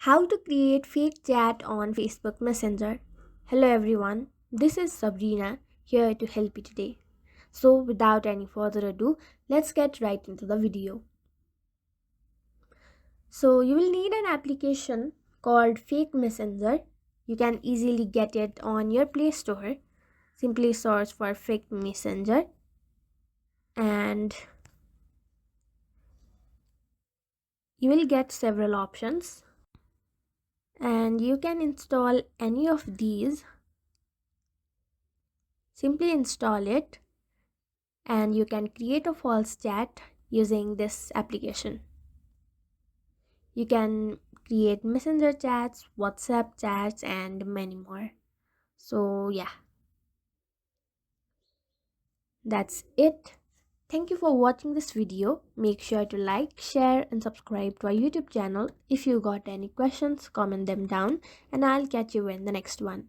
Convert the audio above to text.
How to create fake chat on Facebook Messenger. Hello everyone, this is Sabrina here to help you today. So without any further ado, let's get right into the video. So you will need an application called Fake Messenger. You can easily get it on your Play Store. Simply search for Fake Messenger and you will get several options and you can install any of these. Simply install it and you can create a false chat using this application. You can create messenger chats, WhatsApp chats, and many more. So, yeah, that's it. Thank you for watching this video. Make sure to like, share, and subscribe to our YouTube channel. If you got any questions, comment them down, and I'll catch you in the next one.